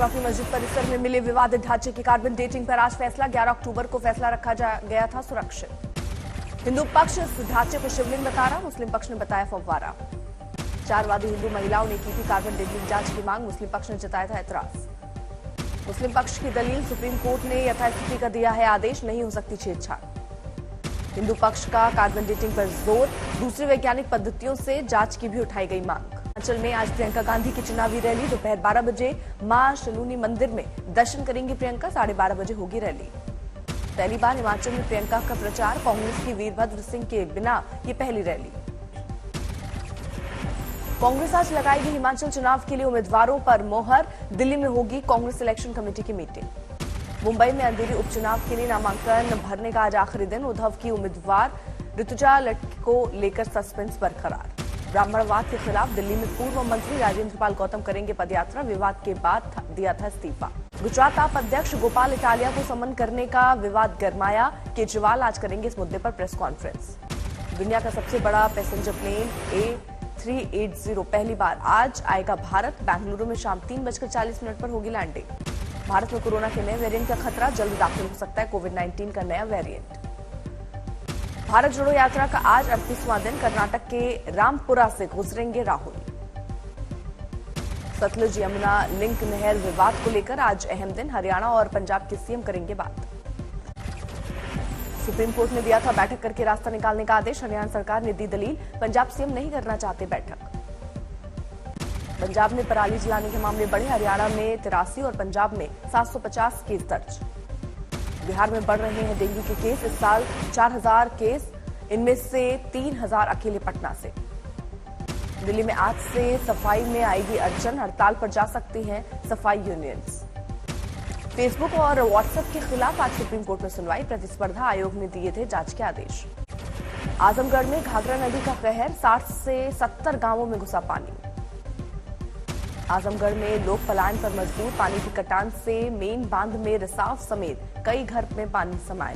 बाबरी मस्जिद परिसर में मिले विवादित ढांचे की कार्बन डेटिंग पर आज फैसला। 11 अक्टूबर को फैसला रखा गया था सुरक्षित। हिंदू पक्ष इस ढांचे को शिवलिंग बता रहा, मुस्लिम पक्ष ने बताया फव्वारा। 4 वादी हिंदू महिलाओं ने की थी कार्बन डेटिंग जांच की मांग, मुस्लिम पक्ष ने जताया था ऐतराज। मुस्लिम पक्ष की दलील, सुप्रीम कोर्ट ने यथास्थिति का दिया है आदेश, नहीं हो सकती छेड़छाड़। हिंदू पक्ष का कार्बन डेटिंग पर जोर, दूसरी वैज्ञानिक पद्धतियों से जांच की भी उठाई गई मांग। हिमाचल में आज प्रियंका गांधी की चुनावी रैली, दोपहर 12 बजे मां शलूनी मंदिर में दर्शन करेंगी प्रियंका, 12:30 बजे होगी रैली। पहली बार हिमाचल में प्रियंका का प्रचार, कांग्रेस की वीरभद्र सिंह के बिना ये पहली रैली। कांग्रेस आज लगाएगी हिमाचल चुनाव के लिए उम्मीदवारों पर मोहर, दिल्ली में होगी कांग्रेस सिलेक्शन कमेटी की मीटिंग। मुंबई में अंधेरी उपचुनाव के लिए नामांकन भरने का आज आखिरी दिन, उद्धव की उम्मीदवार ऋतुजा लटके को लेकर सस्पेंस बरकरार। ब्राह्मणवाद के खिलाफ दिल्ली में पूर्व मंत्री राजेंद्र पाल गौतम करेंगे पदयात्रा, विवाद के बाद दिया था इस्तीफा। गुजरात आप अध्यक्ष गोपाल इटालिया को समन करने का विवाद गरमाया, केजरीवाल आज करेंगे इस मुद्दे पर प्रेस कॉन्फ्रेंस। दुनिया का सबसे बड़ा पैसेंजर प्लेन A380 पहली बार आज आएगा भारत, बेंगलुरु में शाम 3:40 पर होगी लैंडिंग। भारत में कोरोना के नए वेरिएंट का खतरा, जल्द दाखिल हो सकता है कोविड-19 का नया वेरिएंट। भारत जोड़ो यात्रा का आज 38वां दिन, कर्नाटक के रामपुरा से गुजरेंगे राहुल। सतलुज यमुना लिंक नहर विवाद को लेकर आज अहम दिन, हरियाणा और पंजाब के सीएम करेंगे बात। सुप्रीम कोर्ट ने दिया था बैठक करके रास्ता निकालने का आदेश, हरियाणा सरकार ने दी दलील, पंजाब सीएम नहीं करना चाहते बैठक। पंजाब में पराली जलाने के मामले बढ़े, हरियाणा में 83 और पंजाब में 750 केस दर्ज। बिहार में बढ़ रहे हैं डेंगू के केस, इस साल 4000 केस, इनमें से 3000 अकेले पटना से। दिल्ली में आज से सफाई में आएगी अड़चन, हड़ताल पर जा सकती हैं सफाई यूनियंस। फेसबुक और व्हाट्सएप के खिलाफ आज सुप्रीम कोर्ट में सुनवाई, प्रतिस्पर्धा आयोग ने दिए थे जांच के आदेश। आजमगढ़ में घाघरा नदी का कहर, 60 से 70 गांवों में घुसा पानी। आजमगढ़ में लोग पलायन पर मजबूर, पानी की कटान से मेन बांध में रिसाव समेत कई घर में पानी समाये।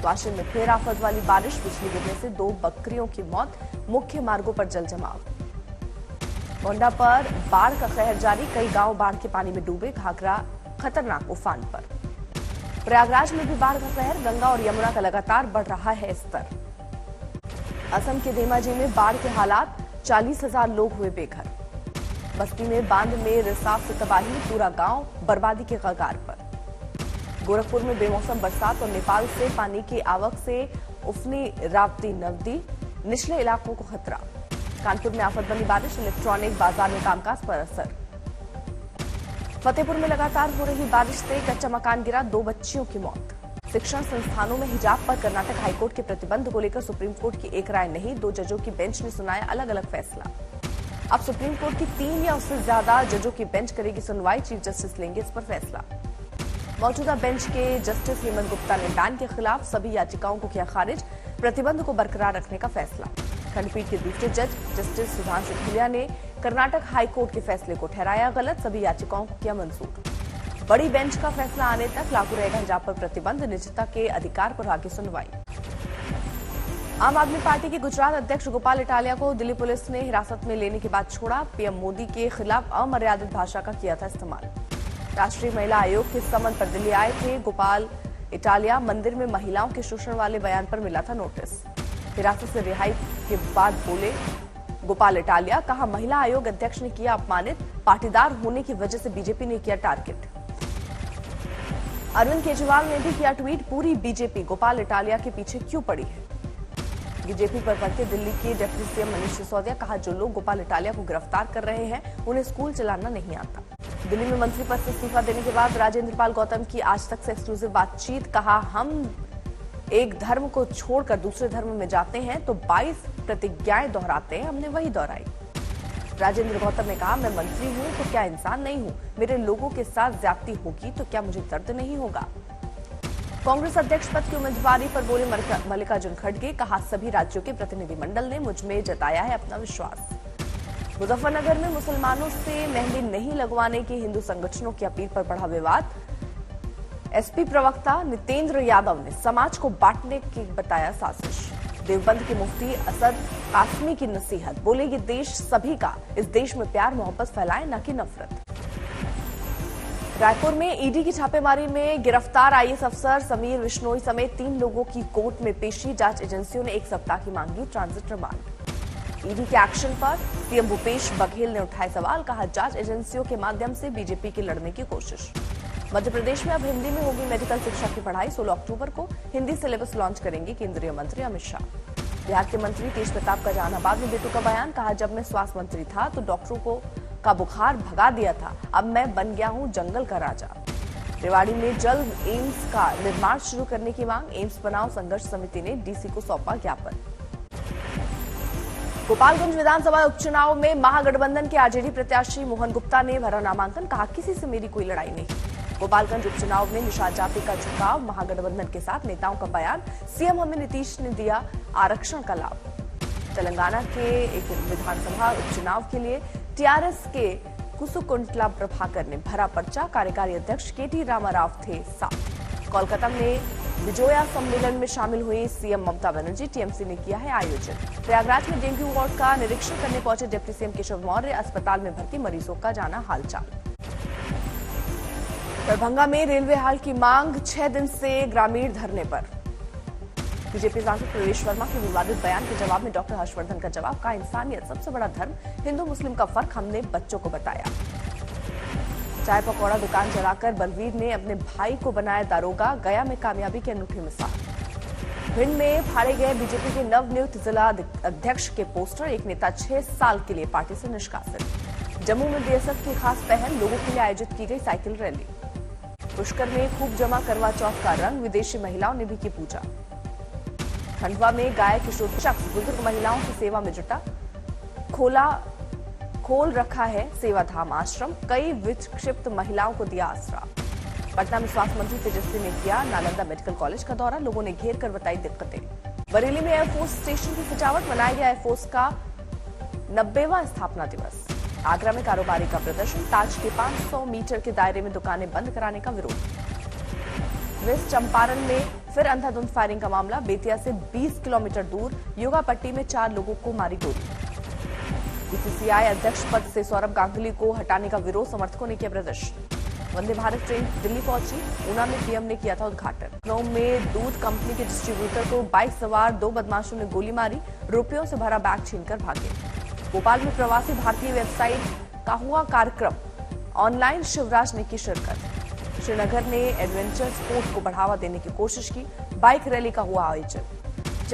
वाशिम में फिर आफत वाली बारिश, बिजली गिरने से 2 बकरियों की मौत, मुख्य मार्गों पर जल जमाव। गोंडा पर बाढ़ का कहर जारी, कई गांव बाढ़ के पानी में डूबे, घाघरा खतरनाक उफान पर। प्रयागराज में भी बाढ़ का कहर, गंगा और यमुना का लगातार बढ़ रहा है स्तर। असम के धेमाजी में बाढ़ के हालात, 40,000 लोग हुए बेघर। बस्ती में बांध में रिसाव से तबाही, पूरा गांव बर्बादी के कगार पर। गोरखपुर में बेमौसम बरसात और नेपाल से पानी की आवक से उफनी राप्ती नवदी, निचले इलाकों को खतरा। कानपुर में आफत बनी बारिश, इलेक्ट्रॉनिक बाजार में कामकाज पर असर। फतेहपुर में लगातार हो रही बारिश से कच्चा मकान गिरा, 2 बच्चियों की मौत। शिक्षण संस्थानों में हिजाब पर कर्नाटक हाईकोर्ट के प्रतिबंध को लेकर सुप्रीम कोर्ट की एक राय नहीं, 2 जजों की बेंच ने सुनाया अलग अलग फैसला। अब सुप्रीम कोर्ट की 3 या उससे ज्यादा जजों की बेंच करेगी सुनवाई, चीफ जस्टिस लेंगे इस पर फैसला। मौजूदा बेंच के जस्टिस हेमंत गुप्ता ने बैन के खिलाफ सभी याचिकाओं को किया खारिज, प्रतिबंध को बरकरार रखने का फैसला। खंडपीठ के दूसरे जज जस्टिस सुधांशु खुलिया ने कर्नाटक हाईकोर्ट के फैसले को ठहराया गलत, सभी याचिकाओं को किया मंजूर। बड़ी बेंच का फैसला आने तक लागू रहेगा हिजाब पर प्रतिबंध, निजता के अधिकार पर आगे सुनवाई। आम आदमी पार्टी के गुजरात अध्यक्ष गोपाल इटालिया को दिल्ली पुलिस ने हिरासत में लेने के बाद छोड़ा, पीएम मोदी के खिलाफ अमर्यादित भाषा का किया था इस्तेमाल। राष्ट्रीय महिला आयोग के समन पर दिल्ली आए थे गोपाल इटालिया, मंदिर में महिलाओं के शोषण वाले बयान पर मिला था नोटिस। हिरासत से रिहाई के बाद बोले गोपाल इटालिया, कहा महिला आयोग अध्यक्ष ने किया अपमानित, पाटीदार होने की वजह से बीजेपी ने किया टारगेट। अरविंद केजरीवाल ने भी किया ट्वीट, पूरी बीजेपी गोपाल इटालिया के पीछे क्यों पड़ी है। बीजेपी पर भड़के दिल्ली के डिप्टी सीएम मनीष सिसोदिया, कहा जो लोग गोपाल इटालिया को गिरफ्तार कर रहे हैं उन्हें स्कूल चलाना नहीं आता। दिल्ली में मंत्री पद से इस्तीफा देने के बाद राजेंद्र पाल गौतम की आज तक से एक्सक्लूसिव बातचीत, कहा हम एक धर्म को छोड़कर दूसरे धर्म में जाते हैं तो 22 प्रतिज्ञाएं दोहराते हैं, हमने वही दोहराई। राजेंद्र गौतम ने कहा मैं मंत्री हूं तो क्या इंसान नहीं हूं, मेरे लोगों के साथ ज्यादती होगी तो क्या मुझे दर्द नहीं होगा। कांग्रेस अध्यक्ष पद की उम्मीदवारी पर बोले मल्लिकार्जुन खड़गे, कहा सभी राज्यों के प्रतिनिधिमंडल ने मुझ में जताया है अपना विश्वास। मुजफ्फरनगर में मुसलमानों से मेहंदी नहीं लगवाने की हिंदू संगठनों की अपील पर बढ़ा विवाद। एसपी प्रवक्ता नितेंद्र यादव ने समाज को बांटने की बताया साजिश। देवबंद के मुफ्ती असद कासमी की नसीहत, बोले ये देश सभी का, इस देश में प्यार मोहब्बत फैलाएं न कि नफरत। रायपुर में ईडी की छापेमारी में गिरफ्तार आईएएस अफसर समीर विश्नोई समेत 3 लोगों की कोर्ट में पेशी। जांच एजेंसियों ने 1 सप्ताह की मांगी ट्रांजिट रिमांड। ईडी के एक्शन पर सीएम भूपेश बघेल ने उठाए सवाल, कहा जांच एजेंसियों के माध्यम से बीजेपी की लड़ने की कोशिश। मध्य प्रदेश में अब हिंदी में होगी मेडिकल शिक्षा की पढ़ाई। 16 अक्टूबर को हिंदी सिलेबस लॉन्च करेंगे केंद्रीय मंत्री अमित शाह। बिहार के मंत्री तेज प्रताप का जहानाबाद में बेटू का बयान, कहा जब मैं स्वास्थ्य मंत्री था तो डॉक्टरों का बुखार भगा दिया था, अब मैं बन गया हूं जंगल का राजा। रेवाड़ी में जल्द एम्स का निर्माण शुरू करने की मांग। एम्स बनाओ संघर्ष समिति ने डीसी को सौंपा ज्ञापन। गोपालगंज विधानसभा उपचुनाव में महागठबंधन के आरजेडी प्रत्याशी मोहन गुप्ता ने भरा नामांकन, कहा किसी से मेरी कोई लड़ाई नहीं। गोपालगंज उपचुनाव में निषाद जाति का झुकाव, महागठबंधन के साथ नेताओं का बयान। सीएम हमें नीतीश ने दिया आरक्षण का लाभ। तेलंगाना के एक विधानसभा उपचुनाव के लिए टीआरएस के कुसुकुंटला प्रभाकर ने भरा पर्चा। कार्यकारी अध्यक्ष केटी रामाराव थे साथ। कोलकाता में विजोया सम्मेलन में शामिल हुई सीएम ममता बनर्जी। टीएमसी ने किया है आयोजन। प्रयागराज में डेंगू वार्ड का निरीक्षण करने पहुंचे डिप्टी सीएम केशव मौर्य। अस्पताल में भर्ती मरीजों का जाना हालचाल। दरभंगा में रेलवे हाल की मांग, 6 दिन से ग्रामीण धरने पर। बीजेपी सांसद प्रवेश वर्मा के विवादित बयान के जवाब में डॉक्टर हर्षवर्धन का जवाब, का इंसानियत सबसे बड़ा धर्म, हिंदू मुस्लिम का फर्क हमने बच्चों को बताया। चाय पकौड़ा दुकान जलाकर बलवीर ने अपने भाई को बनाया दारोगा। गया में कामयाबी की अनूठी मिसाल। भिंड में फाड़े गए बीजेपी के नवनियुक्त जिला अध्यक्ष के पोस्टर। एक नेता 6 साल के लिए पार्टी से निष्कासित। जम्मू में बीएसएफ की खास पहल, लोगों के लिए आयोजित की गई साइकिल रैली। पुष्कर में खूब जमा करवा चौथ का रंग, विदेशी महिलाओं ने भी की पूजा। खंडवा में गाय किशोर शख्स बुजुर्ग महिलाओं की सेवा में जुटा। खोल रखा है सेवाधाम आश्रम, कई विक्षिप्त महिलाओं को दिया आसरा। पटना में स्वास्थ्य मंत्री तेजस्वी ने किया नालंदा मेडिकल कॉलेज का दौरा, लोगों ने घेर कर बताई दिक्कतें। बरेली में एयरफोर्स स्टेशन की सजावट, मनाया गया एयरफोर्स का 90वां स्थापना दिवस। आगरा में कारोबारी का प्रदर्शन, ताज के 500 मीटर के दायरे में दुकानें बंद कराने का विरोध। वेस्ट चंपारण में फिर अंधाधुंध फायरिंग का मामला। बेतिया से 20 किलोमीटर दूर योगापट्टी में 4 लोगों को मारी गोली। बीसीसीआई अध्यक्ष पद से सौरभ गांगुली को हटाने का विरोध, समर्थकों ने किया प्रदर्शन। वंदे भारत ट्रेन दिल्ली पहुंची, ऊना में पीएम ने किया था उद्घाटन। लखनऊ में दूध कंपनी के डिस्ट्रीब्यूटर को बाइक सवार 2 बदमाशों ने गोली मारी, रुपयों से भरा बैग छीनकर भागे। भोपाल में प्रवासी भारतीय वेबसाइट का हुआ कार्यक्रम, ऑनलाइन शिवराज ने की शिरकत। श्रीनगर ने एडवेंचर स्पोर्ट को बढ़ावा देने की कोशिश की, बाइक रैली का हुआ आयोजन।